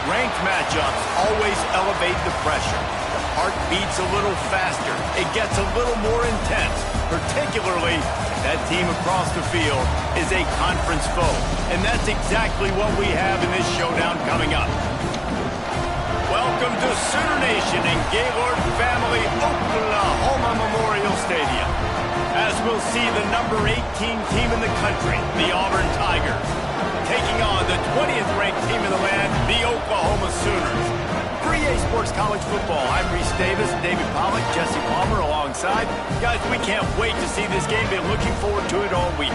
Ranked matchups always elevate the pressure. The heart beats a little faster. It gets a little more intense, particularly if that team across the field is a conference foe. And that's exactly what we have in this showdown coming up. Welcome to Sooner Nation and Gaylord Family Oklahoma Memorial Stadium, as we'll see the number 18 team in the country, the Auburn Tigers, taking on the 20th ranked team in the land, the Oklahoma Sooners. 3A Sports College Football. I'm Reese Davis, David Pollack, Jesse Palmer alongside. Guys, we can't wait to see this game. Been looking forward to it all week.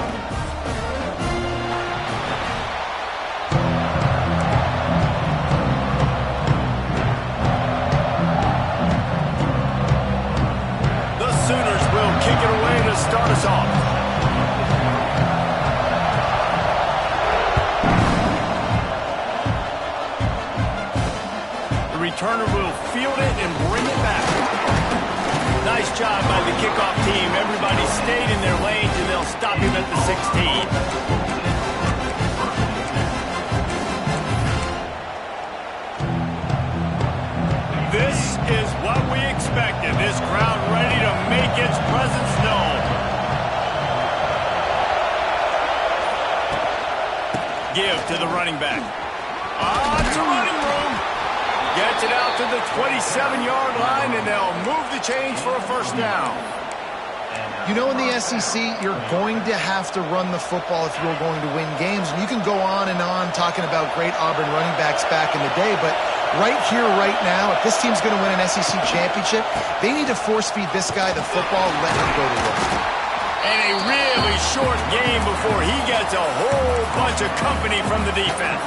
The Sooners will kick it away to start us off. Returner will field it and bring it back. Nice job by the kickoff team. Everybody stayed in their lanes, and they'll stop him at the 16. This is what we expected. This crowd ready to make its presence known. Give to the running back. It's a running room. Gets it out to the 27-yard line, and they'll move the chains for a first down. You know, in the SEC, you're going to have to run the football if you're going to win games. And you can go on and on talking about great Auburn running backs back in the day, but right here, right now, if this team's going to win an SEC championship, they need to force-feed this guy the football, let him go to work. And a really short game before he gets a whole bunch of company from the defense.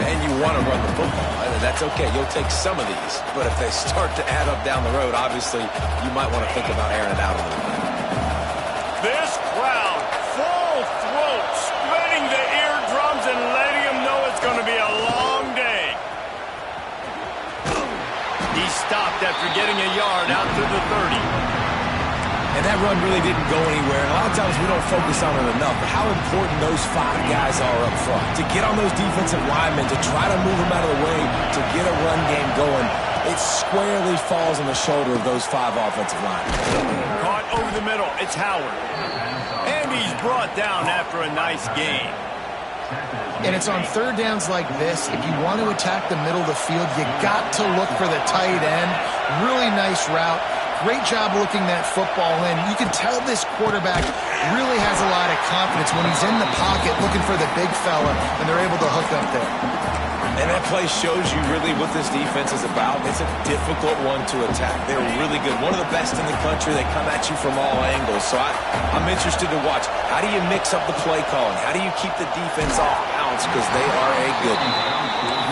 And you want to run the football. That's okay. You'll take some of these. But if they start to add up down the road, obviously, you might want to think about airing it out a little bit. This crowd, full throat, splitting the eardrums and letting them know it's going to be a long day. He stopped after getting a yard out to the 30. And that run really didn't go anywhere. And a lot of times we don't focus on it enough. But how important those 5 guys are up front. To get on those defensive linemen, to try to move them out of the way, to get a run game going, it squarely falls on the shoulder of those 5 offensive linemen. Caught over the middle. It's Howard. And he's brought down after a nice gain. And it's on third downs like this. If you want to attack the middle of the field, you got to look for the tight end. Really nice route. Great job looking that football in. You can tell this quarterback really has a lot of confidence when he's in the pocket looking for the big fella, and they're able to hook up there. And that play shows you really what this defense is about. It's a difficult one to attack. They're really good. One of the best in the country. They come at you from all angles. So I'm interested to watch. How do you mix up the play calling? How do you keep the defense off balance? Because they are a good one.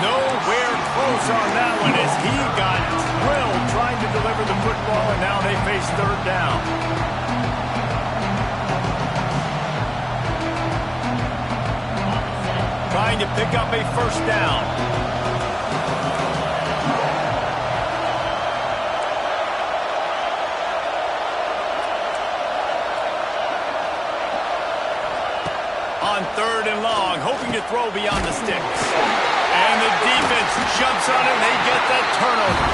Nowhere close on that one as he got drilled trying to deliver the football, and now they face third down. Trying to pick up a first down. On third and long, hoping to throw beyond the sticks. And the defense jumps on it, and they get that turnover.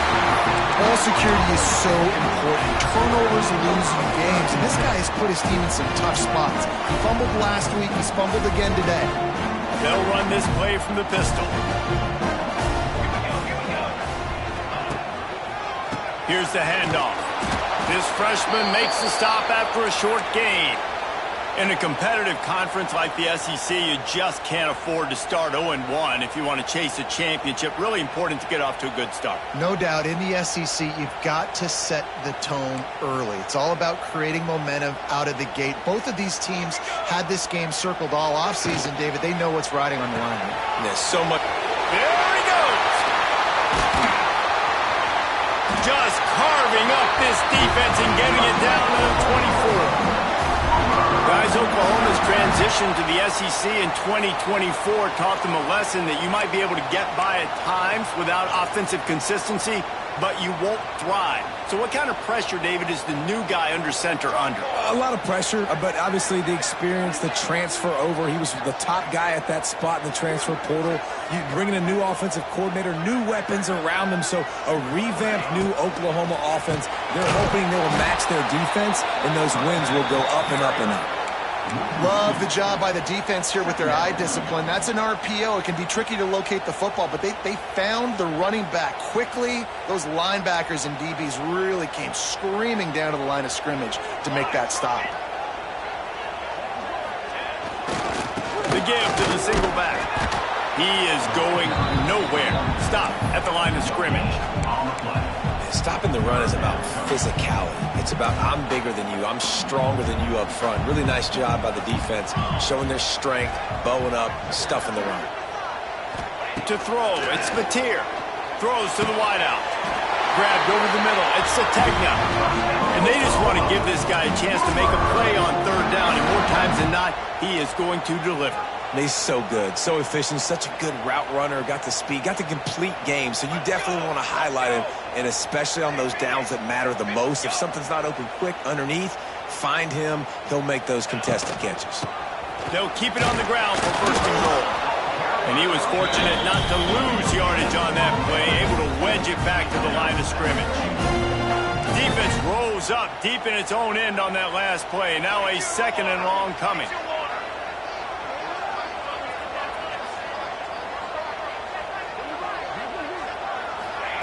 Ball security is so important. Turnovers lose you games, and this guy has put his team in some tough spots. He fumbled last week. He's fumbled again today. They'll run this play from the pistol. Here's the handoff. This freshman makes the stop after a short gain. In a competitive conference like the SEC, you just can't afford to start 0-1 if you want to chase a championship. Really important to get off to a good start. No doubt, in the SEC, you've got to set the tone early. It's all about creating momentum out of the gate. Both of these teams had this game circled all offseason, David. They know what's riding on the line. There's so much. There he goes. Just carving up this defense and getting it down to the 24. Guys, Oklahoma's transition to the SEC in 2024 taught them a lesson that you might be able to get by at times without offensive consistency, but you won't thrive. So what kind of pressure, David, is the new guy under center under? A lot of pressure, but obviously the experience, the transfer over. He was the top guy at that spot in the transfer portal. You bring in a new offensive coordinator, new weapons around him, so a revamped new Oklahoma offense. They're hoping they will match their defense, and those wins will go up and up and up. Love the job by the defense here with their eye discipline. That's an RPO. It can be tricky to locate the football, but they found the running back quickly. Those linebackers and DBs really came screaming down to the line of scrimmage to make that stop. The give to the single back. He is going nowhere. Stop at the line of scrimmage. Stopping the run is about physicality. It's about I'm bigger than you. I'm stronger than you up front. Really nice job by the defense, showing their strength, bowing up, stuffing the run. To throw, it's Mateer. Throws to the wideout. Grabbed over the middle. It's Sategna. And they just want to give this guy a chance to make a play on third down. And more times than not, he is going to deliver. He's so good, so efficient, such a good route runner, got the speed, got the complete game, so you definitely want to highlight him, and especially on those downs that matter the most. If something's not open quick underneath, find him, he'll make those contested catches. They'll keep it on the ground for first and goal. And he was fortunate not to lose yardage on that play, able to wedge it back to the line of scrimmage. Defense rose up deep in its own end on that last play. Now a second and long coming.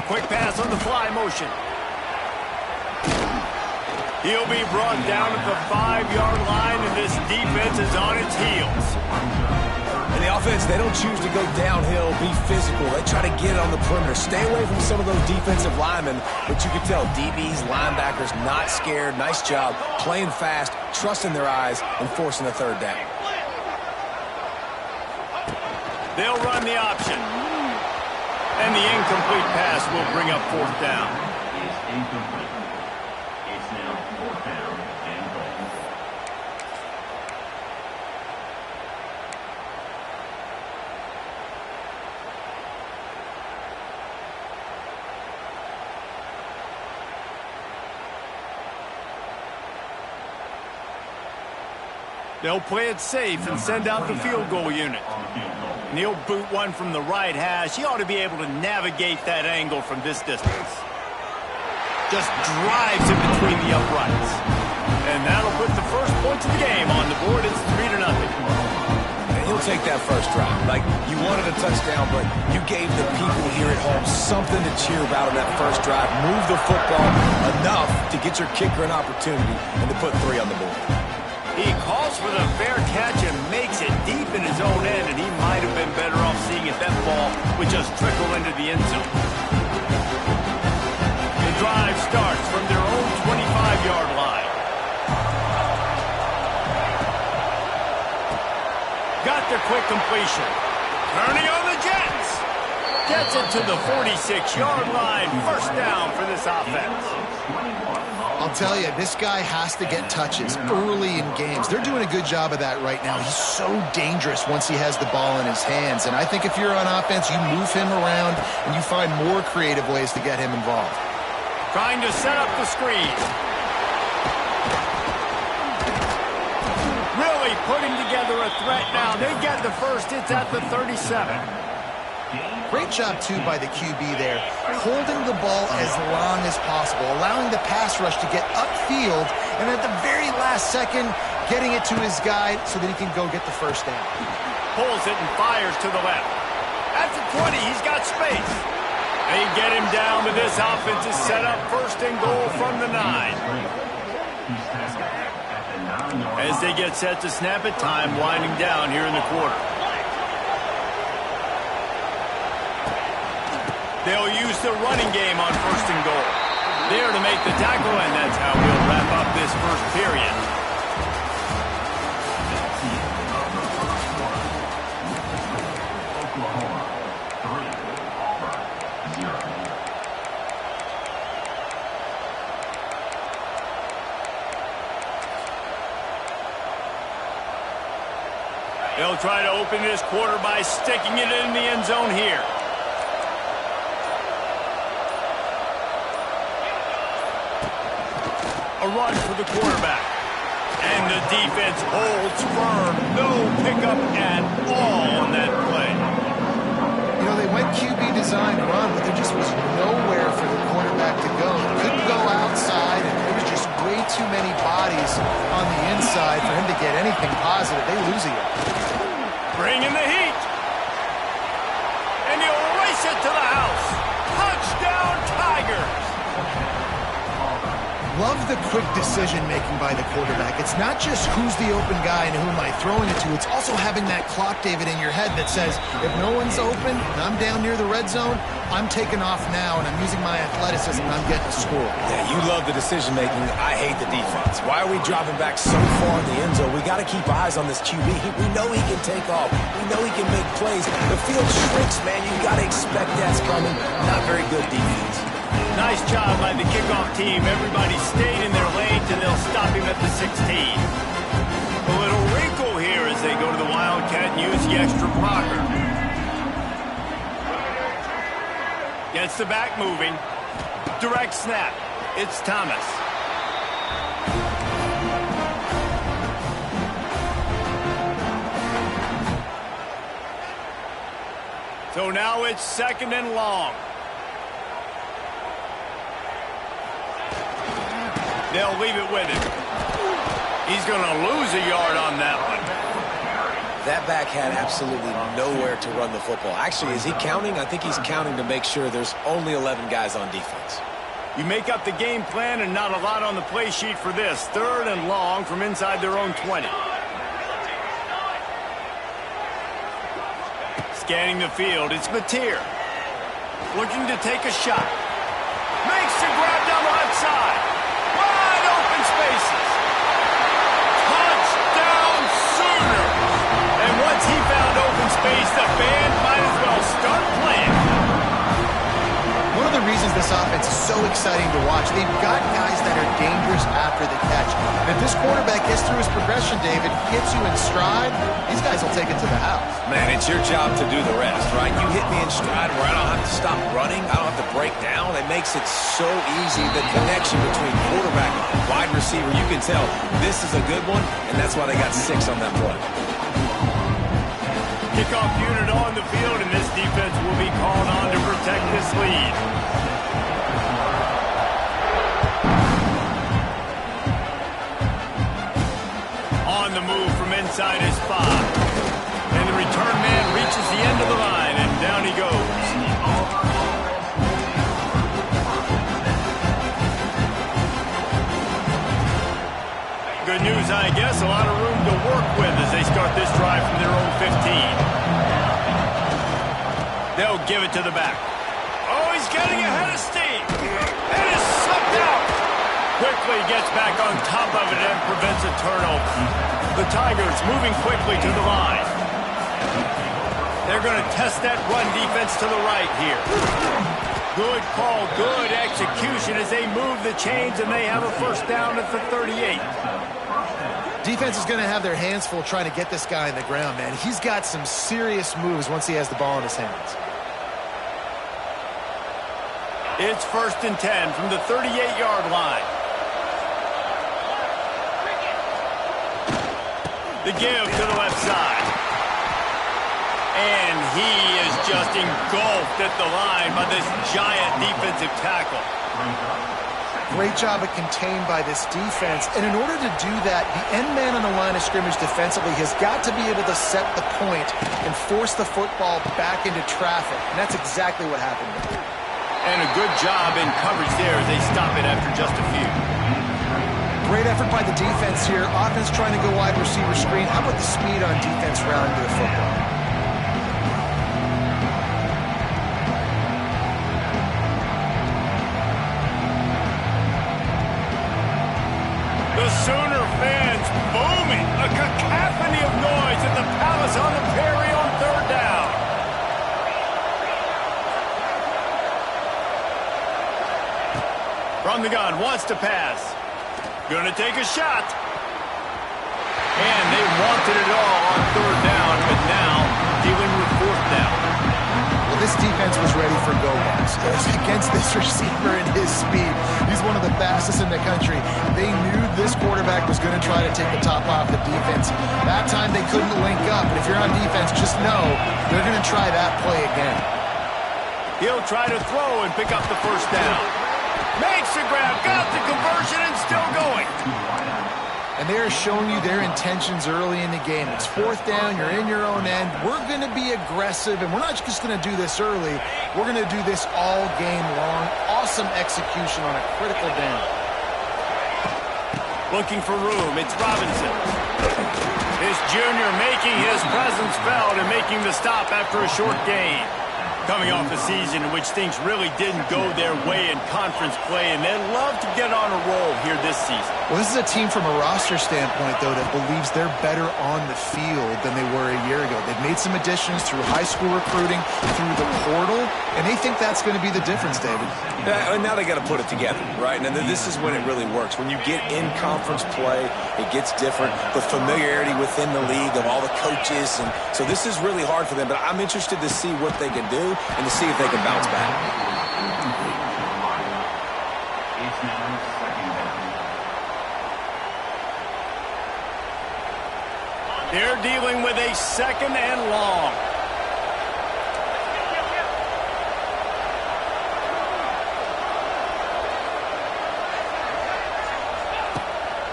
Quick pass on the fly motion. He'll be brought down at the 5-yard line, and this defense is on its heels. And the offense, they don't choose to go downhill, be physical. They try to get it on the perimeter. Stay away from some of those defensive linemen, but you can tell DBs, linebackers, not scared. Nice job playing fast, trusting their eyes, and forcing the third down. They'll run the option. And the incomplete pass will bring up fourth down. It's incomplete. It's now fourth down and goal. They'll play it safe and send out the field goal unit. And he'll boot one from the right hash. He ought to be able to navigate that angle from this distance. Just drives in between the uprights. And that'll put the first points of the game on the board. It's 3-0. And he'll take that first drive. Like, you wanted a touchdown, but you gave the people here at home something to cheer about in that first drive. Move the football enough to get your kicker an opportunity and to put 3 on the board. He calls for the fair catch and makes it deep in his own end, and he might have been better off seeing if that ball would just trickle into the end zone. The drive starts from their own 25-yard line. Got the quick completion. Turning on the Jets. Gets it to the 46-yard line. First down for this offense. I'll tell you, this guy has to get touches early in games. They're doing a good job of that right now. He's so dangerous once he has the ball in his hands. And I think if you're on offense, you move him around and you find more creative ways to get him involved. Trying to set up the screen. Really putting together a threat now. They get the first. It's at the 37. Great job, too, by the QB there, holding the ball as long as possible, allowing the pass rush to get upfield, and at the very last second, getting it to his guy so that he can go get the first down. Pulls it and fires to the left. At the 20, he's got space. They get him down, but this offense is set up first and goal from the 9. As they get set to snap it, time winding down here in the quarter. They'll use the running game on first and goal. There to make the tackle, and that's how we'll wrap up this first period. They'll try to open this quarter by sticking it in the end zone here. A run for the quarterback. And the defense holds firm. No pickup at all on that play. You know, they went QB design run, but there just was nowhere for the quarterback to go. He couldn't go outside, and there was just way too many bodies on the inside for him to get anything positive. They lose a yard. Bring in the heat. And he'll race it to the house. Touchdown, Tigers. Love the quick decision-making by the quarterback. It's not just who's the open guy and who am I throwing it to. It's also having that clock, David, in your head that says, if no one's open and I'm down near the red zone, I'm taking off now and I'm using my athleticism and I'm getting a score. Yeah, you love the decision-making. I hate the defense. Why are we dropping back so far in the end zone? We got to keep eyes on this QB. We know he can take off. We know he can make plays. The field shrinks, man. You got to expect that's coming. Not very good defense. Nice job by the kickoff team. Everybody stayed in their lanes, and they'll stop him at the 16. A little wrinkle here as they go to the Wildcat and use the extra blocker. Gets the back moving. Direct snap. It's Thomas. So now it's 2nd and long. They'll leave it with him. He's going to lose a yard on that one. That back had absolutely nowhere to run the football. Actually, is he counting? I think he's counting to make sure there's only 11 guys on defense. You make up the game plan and not a lot on the play sheet for this. 3rd and long from inside their own 20. Scanning the field, it's Mateer. Looking to take a shot. Makes the grab down the left side. Wide open spaces. Touchdown Sooners. And once he found open space, the band might as well start playing. One of the reasons this offense is so exciting to watch, they've got guys that are dangerous after the catch. And if this quarterback gets through his progression, David, hits you in stride, these guys will take it to the house. Man, it's your job to do the rest, right? You hit me in stride where I don't have to stop running. I don't have to break down. It makes it so easy. The connection between quarterback and wide receiver, you can tell this is a good one, and that's why they got 6 on that play. Kickoff unit on the field, and this defense will be called on to protect this lead. On the move from inside his 5. And the return man reaches the end of the line, and down he goes. Good news, I guess. A lot of room to work with as they start this drive from their own 15. They'll give it to the back. Oh, he's getting ahead of steam. And is sucked out. Quickly gets back on top of it and prevents a turnover. The Tigers moving quickly to the line. They're going to test that run defense to the right here. Good call, good execution as they move the chains, and they have a first down at the 38. Defense is going to have their hands full trying to get this guy in the ground, man. He's got some serious moves once he has the ball in his hands. It's 1st and 10 from the 38-yard line. The give to the left side. And he is just engulfed at the line by this giant defensive tackle. Great job of contained by this defense. And in order to do that, the end man on the line of scrimmage defensively has got to be able to set the point and force the football back into traffic. And that's exactly what happened there. And a good job in coverage there as they stop it after just a few. Great effort by the defense here. Offense trying to go wide receiver screen. How about the speed on defense rounding to the football? The Sooner fans booming. A cacophony of noise at the Palace on the Prairie on 3rd down. From the gun, wants to pass. Gonna take a shot. And they wanted it all on 3rd down, but now dealing with 4th down. Well, this defense was ready for go-backs. Against this receiver and his speed, he's one of the fastest in the country. They knew this quarterback was going to try to take the top off the defense. That time they couldn't link up, and if you're on defense, just know they're going to try that play again. He'll try to throw and pick up the first down. Makes the grab, got the conversion, and still going. And they're showing you their intentions early in the game. It's fourth down, you're in your own end. We're going to be aggressive, and we're not just going to do this early. We're going to do this all game long. Awesome execution on a critical down. Looking for room, it's Robinson. This junior making his presence felt and making the stop after a short gain. Coming off a season in which things really didn't go their way in conference play, and they'd love to get on a roll here this season. Well, this is a team from a roster standpoint, though, that believes they're better on the field than they were a year ago. They've made some additions through high school recruiting, through the portal, and they think that's going to be the difference, David. Yeah, and now they got to put it together, right? And this is when it really works. When you get in conference play, it gets different. The familiarity within the league of all the coaches, and so this is really hard for them. But I'm interested to see what they can do and to see if they can bounce back. It's now second down. They're dealing with a second and long.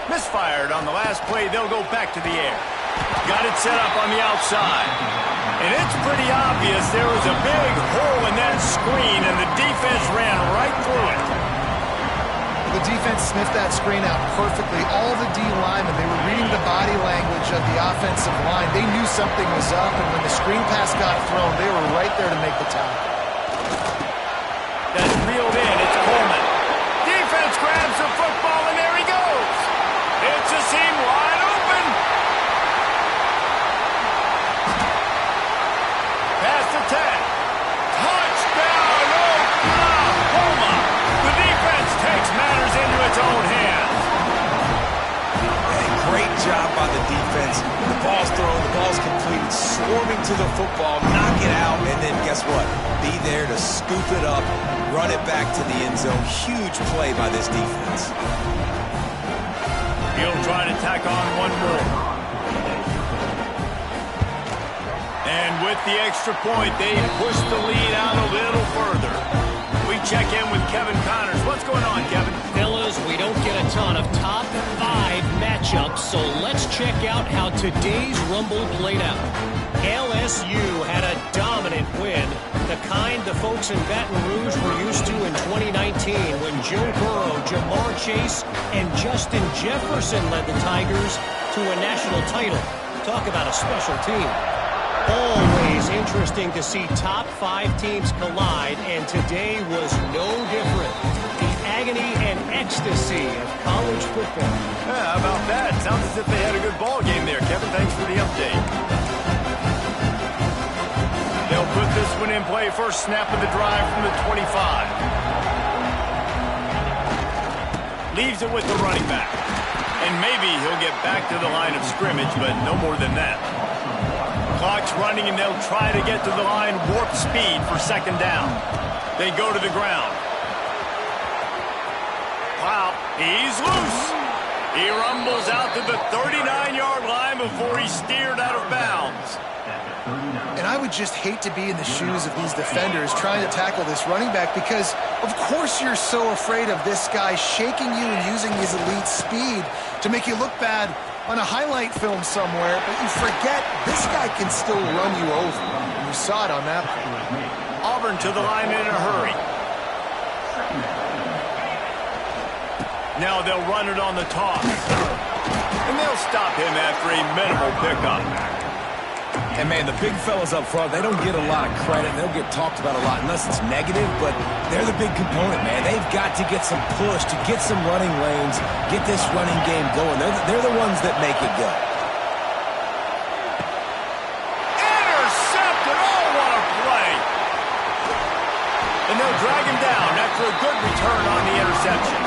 Misfired on the last play. They'll go back to the air. Got it set up on the outside. And it's pretty obvious there was a big hole in that screen, and the defense ran right through it. The defense sniffed that screen out perfectly. All the D linemen, they were reading the body language of the offensive line. They knew something was up, and when the screen pass got thrown, they were right there to make the tackle. That's reeled in. It's Coleman. Defense grabs the football, and there he goes. It's a seam wide open. Pass to 10. Touchdown, Oklahoma. The defense takes matters into its own hands. Great job by the defense. The ball's thrown, the ball's completed, swarming to the football, knock it out, and then guess what? Be there to scoop it up, run it back to the end zone. Huge play by this defense. He'll try to tack on one more. And with the extra point, they push the lead out a little further. We check in with Kevin Connors. What's going on, Kevin? Fellas, we don't get a ton of top 5 matchups, so let's check out how today's Rumble played out. LSU had a dominant win, the kind the folks in Baton Rouge were used to in 2019 when Joe Burrow, Jamar Chase, and Justin Jefferson led the Tigers to a national title. Talk about a special team. Always interesting to see top 5 teams collide, and today was no different. The agony and ecstasy of college football. Yeah, how about that? Sounds as if they had a good ball game there. Kevin, thanks for the update. They'll put this one in play. First snap of the drive from the 25. Leaves it with the running back. And maybe he'll get back to the line of scrimmage, but no more than that. Clock's running, and they'll try to get to the line warp speed for second down. They go to the ground. Wow, he's loose. He rumbles out to the 39-yard line before he's steered out of bounds. And I would just hate to be in the shoes of these defenders trying to tackle this running back because, of course, you're so afraid of this guy shaking you and using his elite speed to make you look bad on a highlight film somewhere, but you forget this guy can still run you over. And you saw it on that play. Auburn to the line in a hurry. Now they'll run it on the toss. And they'll stop him after a minimal pickup. And, man, the big fellas up front, they don't get a lot of credit. They don't get talked about a lot unless it's negative, but they're the big component, man. They've got to get some push, to get some running lanes, get this running game going. They're the ones that make it go. Intercepted! Oh, what a play! And they'll drag him down after a good return on the interception.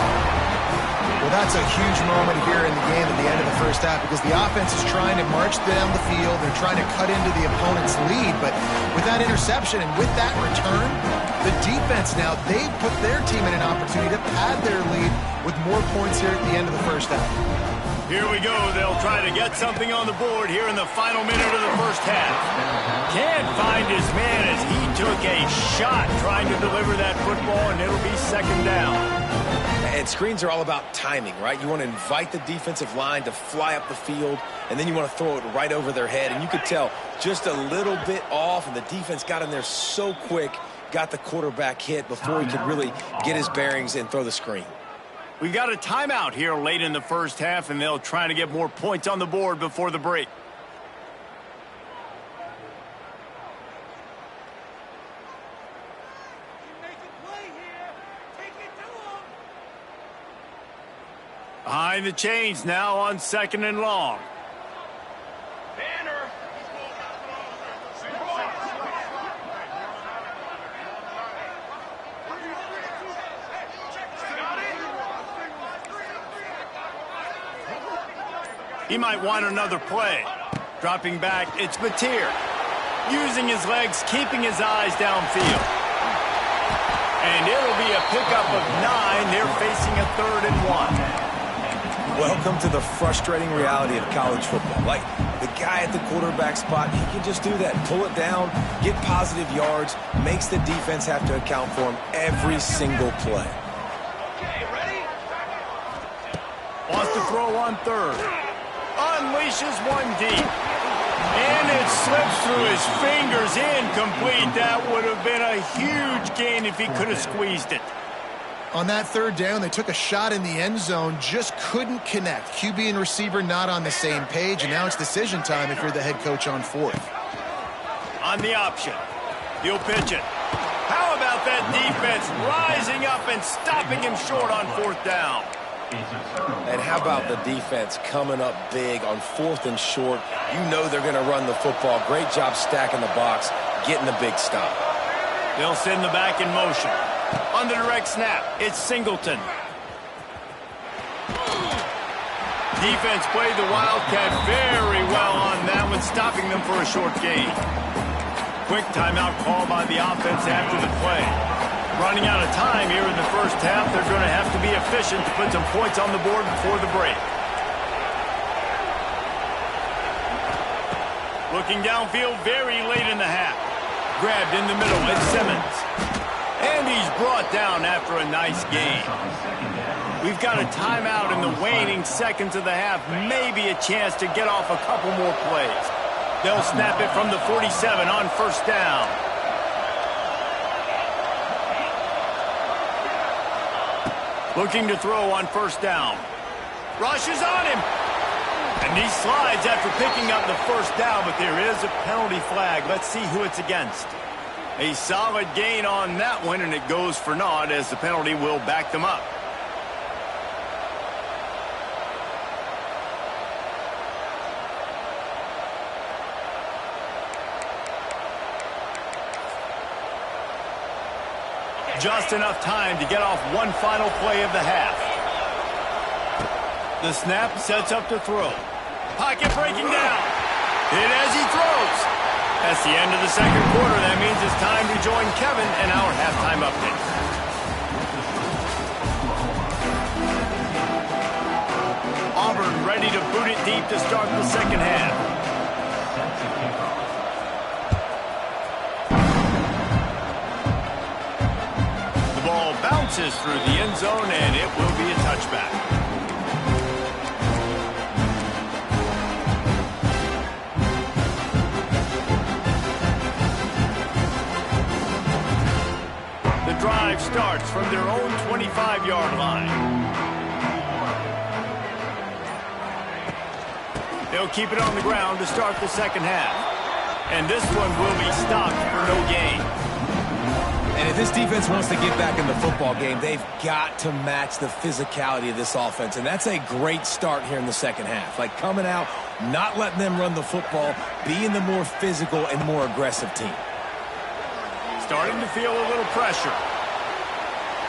Well, That's a huge moment here in the game at the end of the first half because the offense is trying to march down the field. They're trying to cut into the opponent's lead, but with that interception and with that return, the defense now, they put their team in an opportunity to pad their lead with more points here at the end of the first half. Here we go. They'll try to get something on the board here in the final minute of the first half. Can't find his man as he took a shot trying to deliver that football, and it'll be second down. And screens are all about timing, right? You want to invite the defensive line to fly up the field, and then you want to throw it right over their head. And you could tell just a little bit off, and the defense got in there so quick, got the quarterback hit before he could really get his bearings and throw the screen. We've got a timeout here late in the first half, and they'll try to get more points on the board before the break. Behind the chains now on 2nd and long. He might want another play. Dropping back, it's Mateer. Using his legs, keeping his eyes downfield. And it'll be a pickup of 9. They're facing a 3rd and 1. Welcome to the frustrating reality of college football. Like, the guy at the quarterback spot, he can just do that. Pull it down, get positive yards, makes the defense have to account for him every single play. Wants to throw on 3rd. Unleashes one deep. And it slips through his fingers, incomplete. That would have been a huge gain if he could have squeezed it. On that 3rd down, they took a shot in the end zone, just couldn't connect. QB and receiver not on the same page, and now it's decision time if you're the head coach on 4th. On the option, he'll pitch it. How about that defense rising up and stopping him short on 4th down? And how about the defense coming up big on 4th and short? You know they're going to run the football. Great job stacking the box, getting the big stop. They'll send the back in motion. On the direct snap, it's Singleton. Defense played the Wildcat very well on that one, stopping them for a short gain. Quick timeout call by the offense after the play. Running out of time here in the first half. They're going to have to be efficient to put some points on the board before the break. Looking downfield very late in the half. Grabbed in the middle, it's Simmons. And he's brought down after a nice gain. We've got a timeout in the waning seconds of the half. Maybe a chance to get off a couple more plays. They'll snap it from the 47 on 1st down. Looking to throw on 1st down. Rush is on him. And he slides after picking up the 1st down, but there is a penalty flag. Let's see who it's against. A solid gain on that one, and it goes for naught as the penalty will back them up. Just enough time to get off one final play of the half. The snap sets up to throw. Pocket breaking down. Hit as he throws. That's the end of the 2nd quarter. That means it's time to join Kevin and our halftime update. Auburn ready to boot it deep to start the 2nd half. Bounces through the end zone, and it will be a touchback. The drive starts from their own 25-yard line. They'll keep it on the ground to start the 2nd half. And this one will be stopped for no gain. And if this defense wants to get back in the football game, they've got to match the physicality of this offense. And that's a great start here in the 2nd half. Like coming out, not letting them run the football, being the more physical and more aggressive team. Starting to feel a little pressure.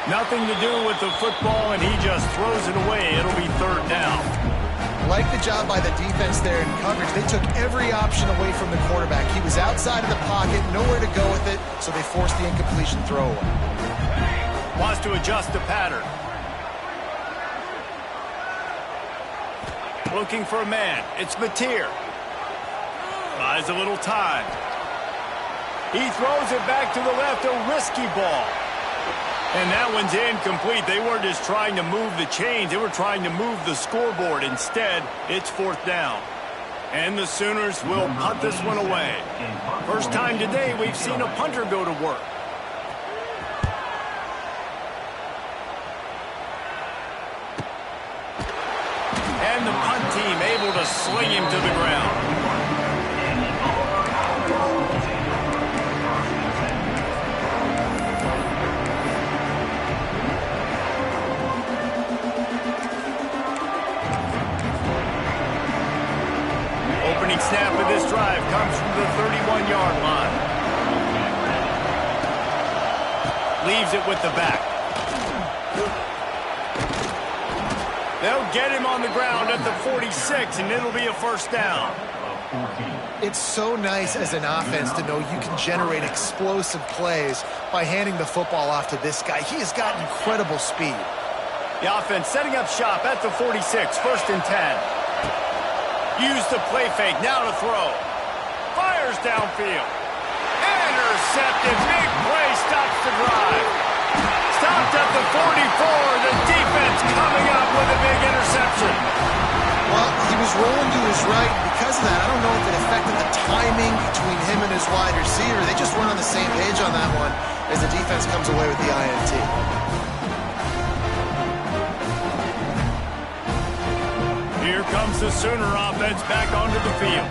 Nothing to do with the football, and he just throws it away. It'll be third down. Like the job by the defense there in coverage. They took every option away from the quarterback. He was outside of the pocket, nowhere to go with it, so they forced the incompletion throwaway. Wants to adjust the pattern. Looking for a man. It's Mateer. Buys a little time. He throws it back to the left, a risky ball. And that one's incomplete. They weren't just trying to move the chains. They were trying to move the scoreboard. Instead, it's fourth down. And the Sooners will punt this one away. First time today we've seen a punter go to work. And the punt team able to sling him to the ground. Opening snap of this drive comes from the 31-yard line. Leaves it with the back. They'll get him on the ground at the 46, and it'll be a first down. It's so nice as an offense to know you can generate explosive plays by handing the football off to this guy. He has got incredible speed. The offense setting up shop at the 46, first and 10. Use the play fake, now to throw. Fires downfield. Intercepted, big play, stops the drive. Stopped at the 44, the defense coming up with a big interception. Well, he was rolling to his right. Because of that, I don't know if it affected the timing between him and his wide receiver. They just weren't on the same page on that one as the defense comes away with the INT. Here comes the Sooner offense back onto the field.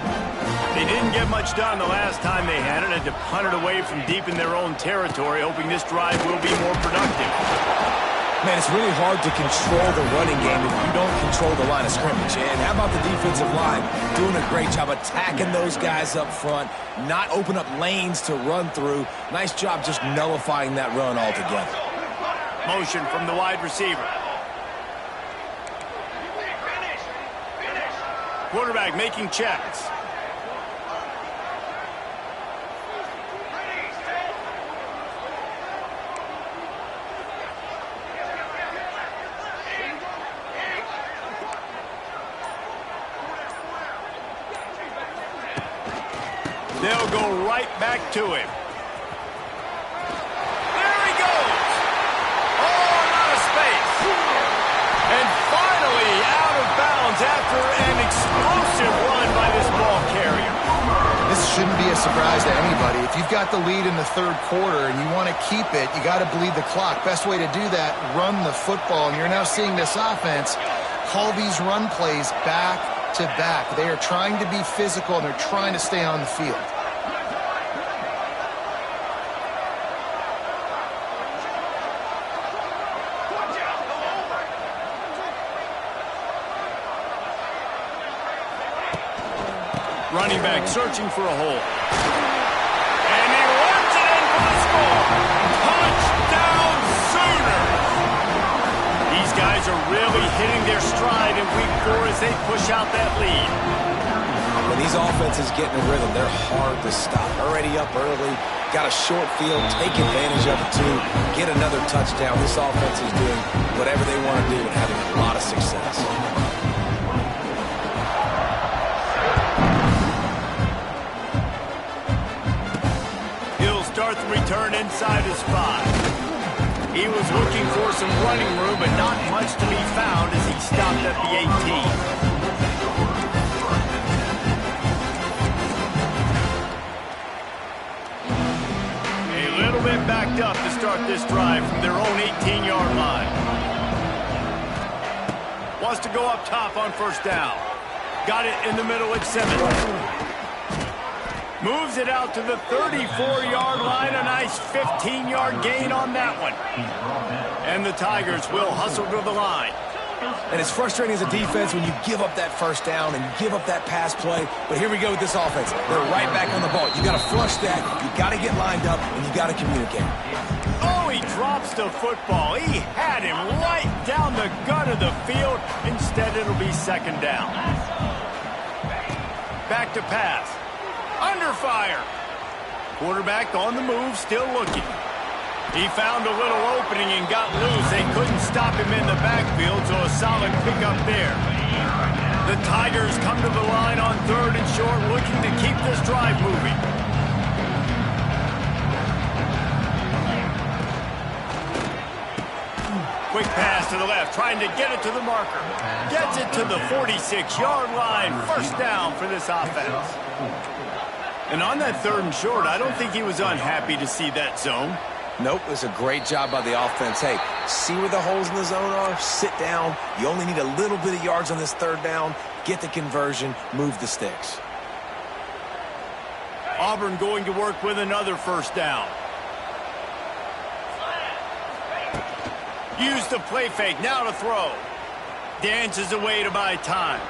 They didn't get much done the last time they had it. Had to punt it away from deep in their own territory, hoping this drive will be more productive. Man, it's really hard to control the running game if you don't control the line of scrimmage. And how about the defensive line doing a great job attacking those guys up front, not open up lanes to run through. Nice job just nullifying that run altogether. Motion from the wide receiver. Quarterback making checks. They'll go right back to him. There he goes. Oh, out of space. And finally out of bounds after an explosive run by this ball carrier. This shouldn't be a surprise to anybody. If you've got the lead in the third quarter and you want to keep it, you got to bleed the clock. Best way to do that, run the football. And you're now seeing this offense call these run plays back to back. They are trying to be physical, and they're trying to stay on the field. Running back searching for a hole. And he lets it in for the score. Touchdown Sooners! These guys are really hitting their stride in week 4 as they push out that lead. When these offenses get in a rhythm, they're hard to stop. Already up early, got a short field, take advantage of it too, get another touchdown. This offense is doing whatever they want to do and having a lot of success. Start the return inside his 5. He was looking for some running room, but not much to be found as he stopped at the 18. A little bit backed up to start this drive from their own 18-yard line. Wants to go up top on first down. Got it in the middle at 7. Moves it out to the 34-yard line. A nice 15-yard gain on that one. And the Tigers will hustle to the line. And it's frustrating as a defense when you give up that first down and you give up that pass play. But here we go with this offense. They're right back on the ball. You got to flush that. You got to get lined up, and you got to communicate. Oh, he drops the football. He had him right down the gut of the field. Instead, it'll be second down. Back to pass. Under fire. Quarterback on the move, still looking. He found a little opening and got loose. They couldn't stop him in the backfield, so a solid pickup there. The Tigers come to the line on 3rd and short, looking to keep this drive moving. Quick pass to the left, trying to get it to the marker. Gets it to the 46-yard line. First down for this offense. And on that 3rd and short, I don't think he was unhappy to see that zone. Nope, it's a great job by the offense. Hey, see where the holes in the zone are? Sit down. You only need a little bit of yards on this 3rd down. Get the conversion. Move the sticks. Auburn going to work with another first down. Use the play fake. Now to throw. Dances away to buy time.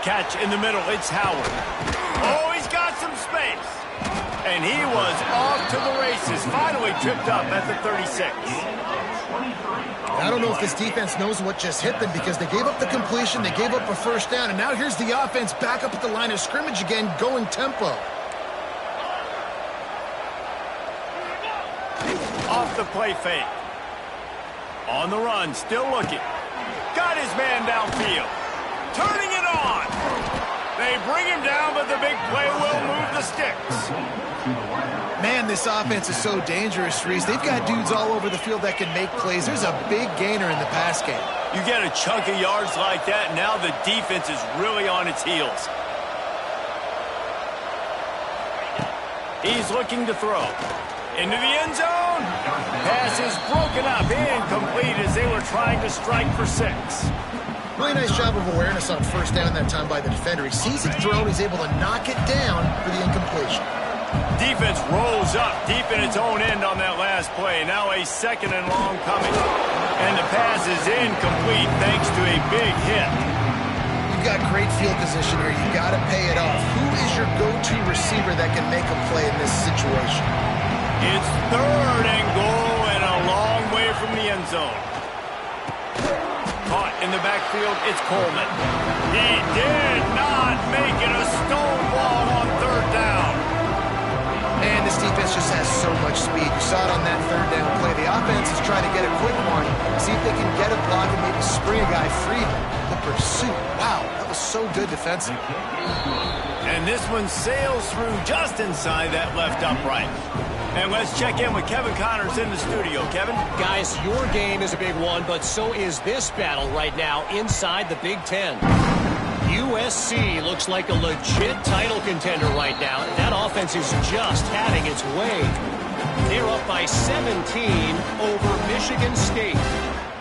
Catch in the middle. It's Howard. Oh, he's got some space. And he was off to the races. Finally tripped up at the 36. I don't know if this defense knows what just hit them because they gave up the completion, they gave up a first down, and now here's the offense back up at the line of scrimmage again, going tempo. Off the play fake. On the run, still looking. Got his man downfield. Turning it on. They bring him down, but the big play will move the sticks. Man, this offense is so dangerous, Reese. They've got dudes all over the field that can make plays. There's a big gainer in the pass game. You get a chunk of yards like that, now the defense is really on its heels. He's looking to throw. Into the end zone. Pass is broken up, incomplete as they were trying to strike for 6. Really nice job of awareness on first down that time by the defender. He sees it thrown, he's able to knock it down for the incompletion. Defense rolls up deep in its own end on that last play. Now a 2nd and long coming. And the pass is incomplete thanks to a big hit. You've got great field position here. You've got to pay it off. Who is your go-to receiver that can make a play in this situation? It's 3rd and goal and a long way from the end zone. Caught in the backfield, it's Coleman. He did not make it a stonewall on 3rd down. And this defense just has so much speed. You saw it on that 3rd down play. The offense is trying to get a quick one, see if they can get a block and maybe spring a guy free. The pursuit, wow, that was so good defensively. And this one sails through just inside that left upright. And let's check in with Kevin Connors in the studio. Kevin? Guys, your game is a big one, but so is this battle right now inside the Big Ten. USC looks like a legit title contender right now. That offense is just having its way. They're up by 17 over Michigan State.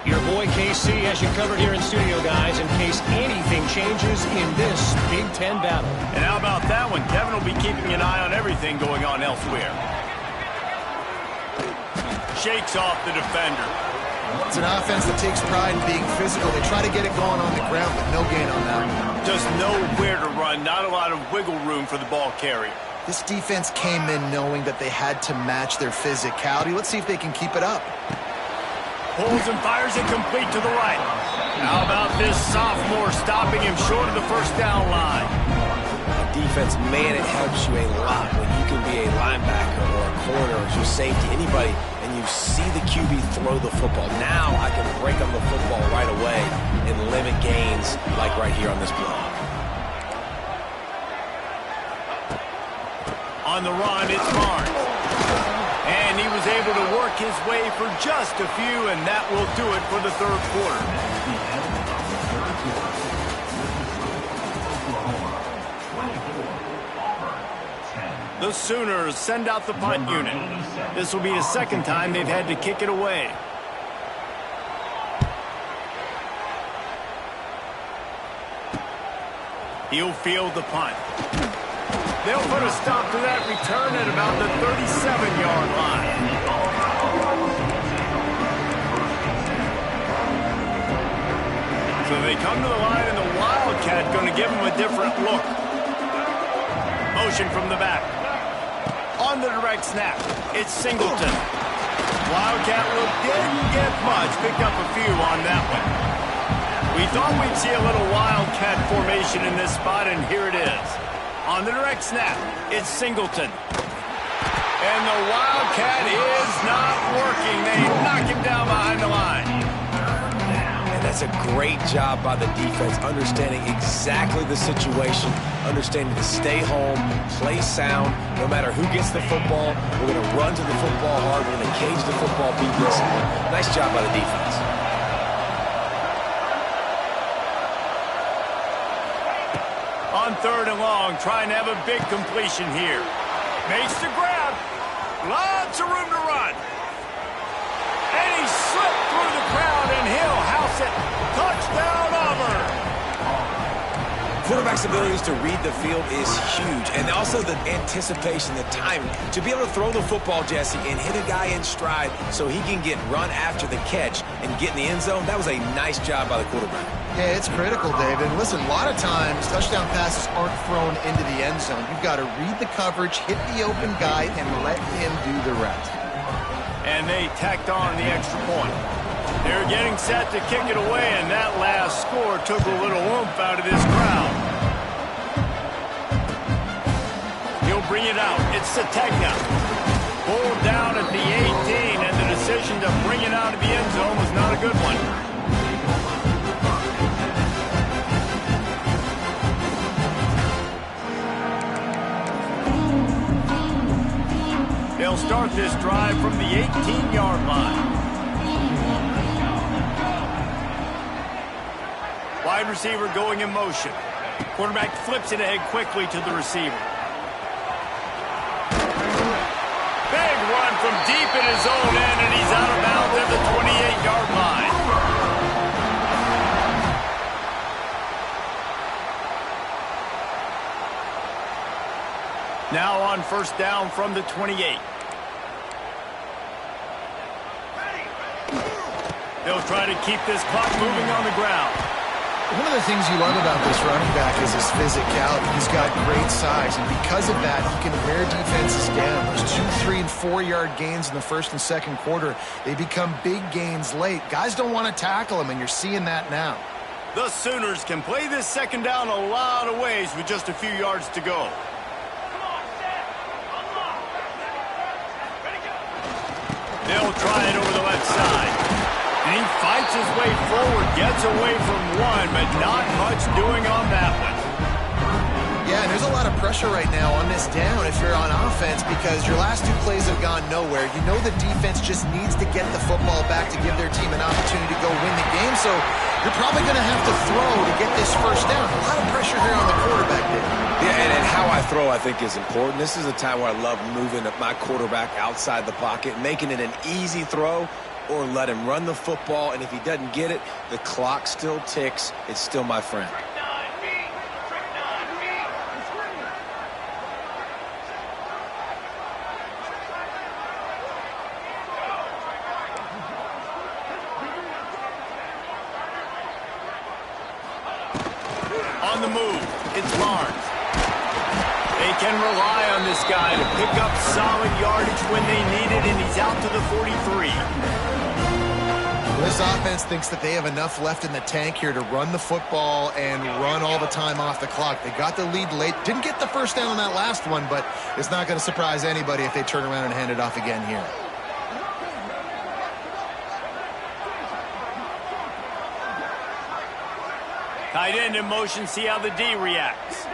Your boy KC has you covered here in studio, guys, in case anything changes in this Big Ten battle. And how about that one? Kevin will be keeping an eye on everything going on elsewhere. Shakes off the defender. It's an offense that takes pride in being physical. They try to get it going on the ground, but no gain on that one. Just nowhere to run. Not a lot of wiggle room for the ball carrier. This defense came in knowing that they had to match their physicality. Let's see if they can keep it up. Pulls and fires it complete to the right. How about this sophomore stopping him short of the first down line? Defense, man, it helps you a lot when you can be a linebacker or a corner or your safety, anybody, and you see the QB throw the football. Now I can break on the football right away and limit gains like right here on this play. On the run, it's Barnes. And he was able to work his way for just a few, and that will do it for the 3rd quarter. The Sooners send out the punt unit. This will be the 2nd time they've had to kick it away. He'll field the punt. They'll put a stop to that return at about the 37-yard line. So they come to the line, and the Wildcat going to give them a different look. Motion from the back. On the direct snap, it's Singleton. Wildcat look didn't get much. Picked up a few on that one. We thought we'd see a little Wildcat formation in this spot, and here it is. On the direct snap, it's Singleton. And the Wildcat is not working. They knock him down behind the line. And that's a great job by the defense, understanding exactly the situation, understanding to stay home, play sound. No matter who gets the football, we're going to run to the football hard. We're going to cage the football, be disciplined. Nice job by the defense. On 3rd and long, trying to have a big completion here. Makes the grab. Lots of room to run. And he slipped through the crowd, and he'll house it. Touchdown, Auburn. Quarterback's abilities to read the field is huge, and also the anticipation, the timing. To be able to throw the football, Jesse, and hit a guy in stride so he can get run after the catch and get in the end zone, that was a nice job by the quarterback. Yeah, it's critical, David. Listen, a lot of times touchdown passes aren't thrown into the end zone. You've got to read the coverage, hit the open guy, and let him do the rest. And they tacked on the extra point. They're getting set to kick it away, and that last score took a little oomph out of this crowd. He'll bring it out. It's Sategna. Pulled down at the 18, and the decision to bring it out of the end zone was not a good one. They'll start this drive from the 18-yard line. Wide receiver going in motion. Quarterback flips it ahead quickly to the receiver. Big run from deep in his own end, and he's out of bounds at the 28-yard line. Now on 1st down from the 28. They'll try to keep this clock moving on the ground. One of the things you love about this running back is his physicality. He's got great size, and because of that, he can wear defenses down. Those 2-, 3-, and 4-yard gains in the 1st and 2nd quarter, they become big gains late. Guys don't want to tackle him, and you're seeing that now. The Sooners can play this 2nd down a lot of ways with just a few yards to go. They'll try it over the left side. And he fights his way forward, gets away from one, but not much doing on that one. Yeah, and there's a lot of pressure right now on this down if you're on offense because your last 2 plays have gone nowhere. You know the defense just needs to get the football back to give their team an opportunity to go win the game, so you're probably going to have to throw to get this 1st down. A lot of pressure here on the quarterback there. Yeah, and how I throw, I think, is important. This is a time where I love moving my quarterback outside the pocket, making it an easy throw, or let him run the football, and if he doesn't get it, the clock still ticks. It's still my friend. On the move, it's Barnes. They can rely on this guy to pick up solid yardage when they need it, and he's out to the 43. This offense thinks that they have enough left in the tank here to run the football and run all the time off the clock. They got the lead late. Didn't get the 1st down on that last one, but it's not going to surprise anybody if they turn around and hand it off again here. Tight end in motion, see how the D reacts.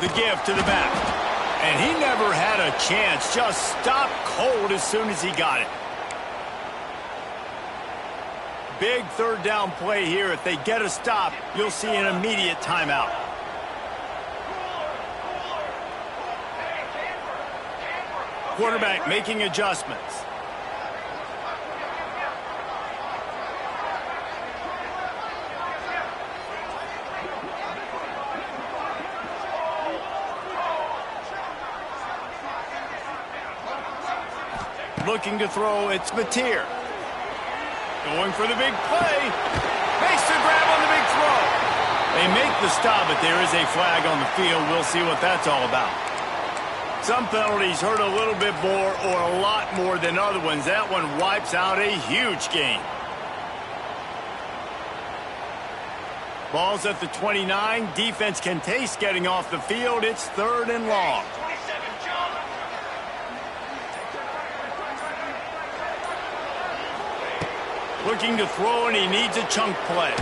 The give to the back. And he never had a chance. Just stopped cold as soon as he got it. Big 3rd down play here. If they get a stop, you'll see an immediate timeout. Quarterback making adjustments. Looking to throw, it's Mateer. Going for the big play. Makes the grab on the big throw. They make the stop, but there is a flag on the field. We'll see what that's all about. Some penalties hurt a little bit more or a lot more than other ones. That one wipes out a huge game. Ball's at the 29. Defense can taste getting off the field. It's 3rd and long. Looking to throw, and he needs a chunk play.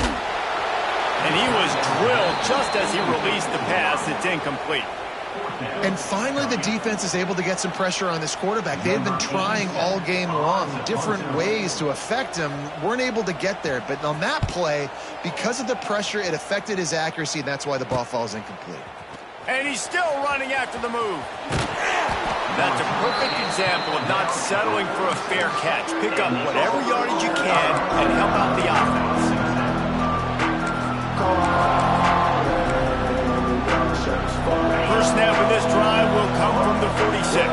And he was drilled just as he released the pass. It's incomplete. And finally, the defense is able to get some pressure on this quarterback. They had been trying all game long, different ways to affect him. Weren't able to get there. But on that play, because of the pressure, it affected his accuracy, and that's why the ball falls incomplete. And he's still running after the move. That's a perfect example of not settling for a fair catch. Pick up whatever yardage you can and help out the offense. First snap of this drive will come from the 46.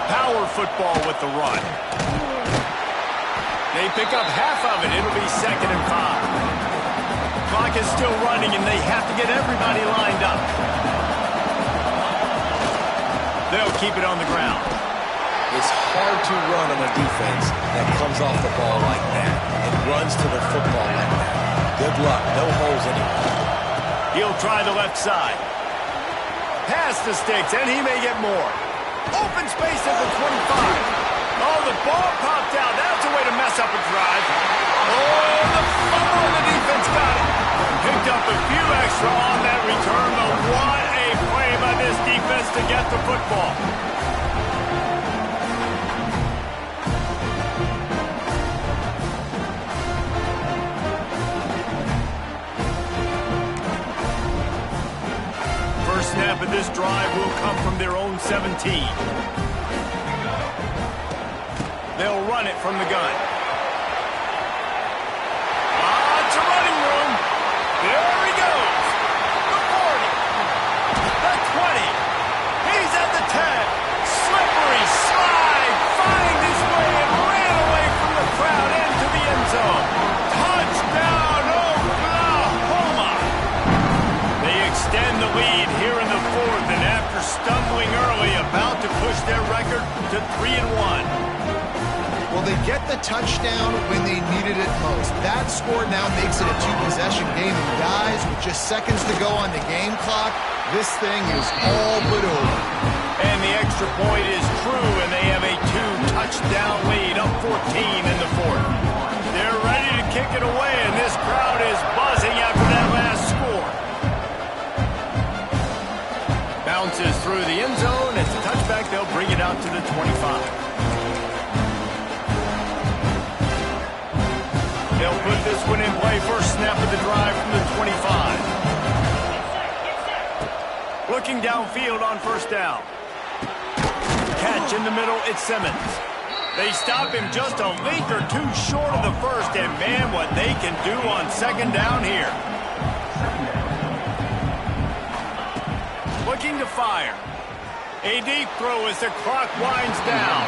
Power football with the run. They pick up half of it. It'll be 2nd and 5. Clock is still running, and they have to get everybody lined up. They'll keep it on the ground. It's hard to run on a defense that comes off the ball like that and runs to the football like that. Good luck. No holes anywhere. He'll try the left side. Pass the sticks, and he may get more. Open space at the 25. Oh, the ball popped out. That's a way to mess up a drive. Oh, the fumble, and the defense got it. Picked up a few extra on that return, but what a play by this defense to get the football. First snap of this drive will come from their own 17. They'll run it from the gun. Lots of running room. There he goes. The 40. The 20. He's at the 10. Slippery slide. Find his way and ran away from the crowd into the end zone. Touchdown, Oklahoma. They extend the lead here in the 4th, and after stumbling early, about to push their record to 3-1. Well, they get the touchdown when they needed it most. That score now makes it a 2-possession game. And guys, with just seconds to go on the game clock, this thing is all but over. And the extra point is true, and they have a 2-touchdown lead, up 14 in the 4th. They're ready to kick it away, and this crowd is buzzing after that last score. Bounces through the end zone. It's a touchback. They'll bring it out to the 25. They'll put this one in play. First snap of the drive from the 25. Looking downfield on first down. Catch in the middle, it's Simmons. They stop him just a length or two short of the first, and man, what they can do on second down here. Looking to fire. A deep throw as the clock winds down.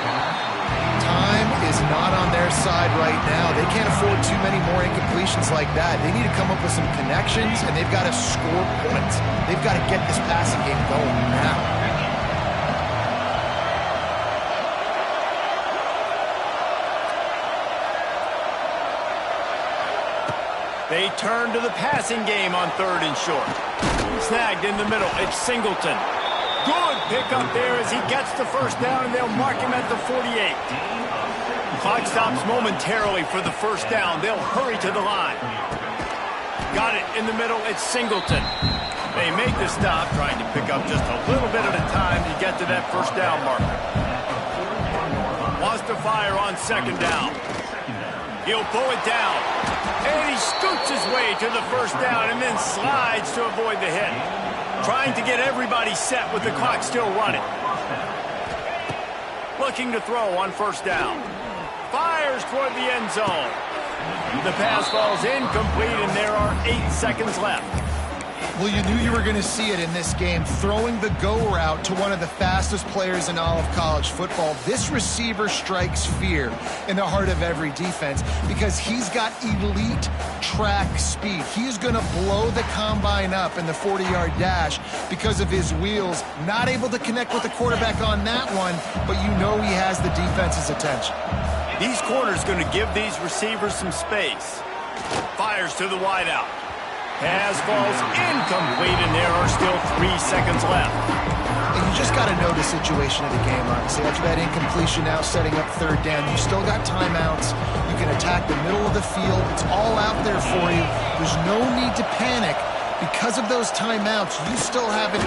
Time is not on their side right now. They can't afford too many more incompletions like that. They need to come up with some connections, and they've got to score points. They've got to get this passing game going now. They turn to the passing game on 3rd and short. Snagged in the middle. It's Singleton. Good pickup there as he gets the first down, and they'll mark him at the 48. Clock stops momentarily for the first down. They'll hurry to the line. Got it in the middle. It's Singleton. They make the stop, trying to pick up just a little bit at a time to get to that first down marker. Wants to fire on second down. He'll pull it down. And he scoots his way to the first down and then slides to avoid the hit. Trying to get everybody set with the clock still running. Looking to throw on first down. Fires toward the end zone. The pass falls incomplete, and there are 8 seconds left. Well, you knew you were going to see it in this game. Throwing the go route to one of the fastest players in all of college football. This receiver strikes fear in the heart of every defense because he's got elite track speed. He is going to blow the combine up in the 40-yard dash because of his wheels. Not able to connect with the quarterback on that one, but you know he has the defense's attention. These corners going to give these receivers some space. Fires to the wideout. Pass falls incomplete, and there are still 3 seconds left. And you just got to know the situation of the game, honestly. After that incompletion, now setting up third down, you've still got timeouts. You can attack the middle of the field. It's all out there for you. There's no need to panic. Because of those timeouts, you still have it.